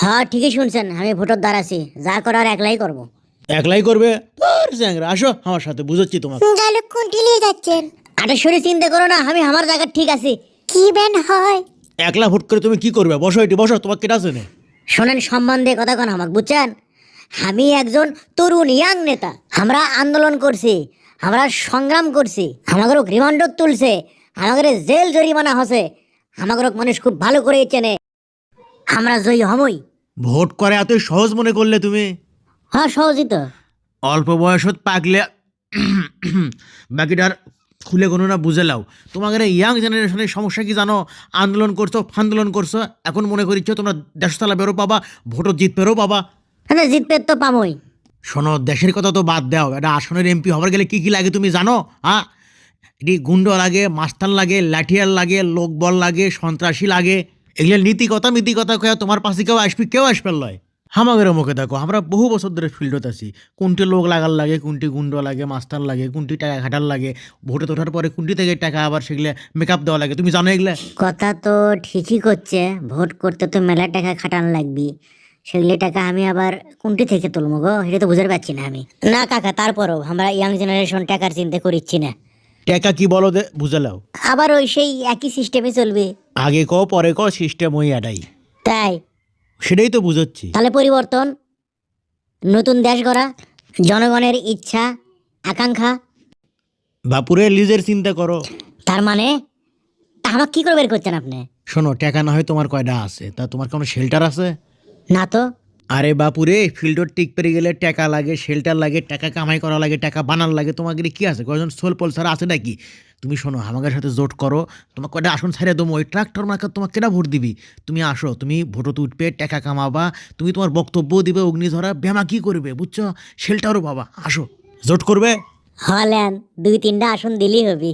হ্যাঁ ঠিকই শুনছেন, আমি ভোটার দ্বার আছি, যা করার একলাই করব। একলাই করবে তোর চ্যাংরা, আসো আমার সাথে, বুঝাচ্ছি তোমাকে। গালু কোনটি নিয়ে যাচ্ছেন? আরে শরী চিন্তা করো না, আমি আমার জায়গা ঠিক আছি। কি ব্যান হয়? একলা ভোট করে তুমি কি করবে? বসো, এটি বসো, তোমাকে কেটা আছে না? শোনেন, সম্মান দিয়ে কথা কন আমাকে, বুঝছেন? আমি একজন তরুণ ইয়াং নেতা। আমরা আন্দোলন করছি, আমরা সংগ্রাম করছি, আমাদের রিমান্ড তুলছে, আমাদের জেল জরিমানা হচ্ছে, আমাদের মানুষ খুব ভালো করে চেনে। আমরা জয়ী হমই। ভোট করে এত সহজ মনে করলে তুমি? হ্যাঁ সহজই তো। অল্প বয়সত পাকলে বাকিটার খুলে কোনো না বুঝে লাও। তোমাদের ইয়াং জেনারেশনের সমস্যা কি জানো? আন্দোলন করছো, আন্দোলন করছো, এখন মনে করিচ্ছ তোমরা দেশতলা বেরো পাবা, ভোটও জিত পেরো পাবা। হ্যাঁ জিতবে তো পামই। শোনো, দেশের কথা তো বাদ দাও, এটা আসনের এমপি হবার গেলে কি কি লাগে তুমি জানো? হ্যাঁ, এটি গুন্ড লাগে, মাস্তান লাগে, লাঠিয়াল লাগে, লোকবল লাগে, সন্ত্রাসী লাগে। এগুলো নীতি কথা কয়া তোমার পাশে কেউ আসবে লয়। হামাগের মুখে দেখো, আমরা বহু বছর ধরে ফিল্ডত আছি। কোনটি লোক লাগার লাগে, কোনটি গুন্ড লাগে, মাস্তান লাগে, কোনটি টাকা খাটার লাগে, ভোটে ওঠার পরে কোনটি থেকে টাকা আবার সেগুলো মেকআপ দেওয়া লাগে, তুমি জানো এগুলা? কথা তো ঠিকই করছে, ভোট করতে তো মেলা টাকা খাটান লাগবি, সেগুলি টাকা আমি আবার কোনটি থেকে তুলবো গো, এটা তো বুঝতে পারছি না আমি। না কাকা, তারপরও আমরা ইয়াং জেনারেশন টাকার চিন্তা করিচ্ছি না। টাকা কি বলো দে বুঝে লাও। আবার ওই সেই একই সিস্টেমে চলবে। আগে কও পরে কও, সিস্টেম ওই এটাই। তাই সেটাই তো বুঝাচ্ছি। তাহলে পরিবর্তন, নতুন দেশ গড়া, জনগণের ইচ্ছা আকাঙ্ক্ষা। বাপুরে লিজের চিন্তা করো। তার মানে তা আমাকে কি করে বের করছেন আপনি? শোনো, টাকা না হয় তোমার কয়টা আছে, তা তোমার কোনো শেল্টার আছে? না তো। আরে বাপুরে, ফিল্ডর টিক পেরে গেলে টাকা লাগে, শেল্টার লাগে, টাকা কামাই করা লাগে, টাকা বানার লাগে। তোমাকে কি আছে? কয়জন সোল পোল ছাড়া আছে নাকি? তুমি শোনো, আমাদের সাথে জোট করো, তোমাকে কয়টা আসন ছাড়িয়ে দেবো। ওই ট্রাক্টর মার্কা তোমাকে কেনা ভোট দিবি? তুমি আসো, তুমি ভোটত উঠবে, টাকা কামাবা, তুমি তোমার বক্তব্য দিবে, অগ্নিধরা ব্যামা কি করবে, বুঝছো? শেল্টারও বাবা, আসো, জোট করবে। হলেন 2-3টা আসন দিলেই হবি।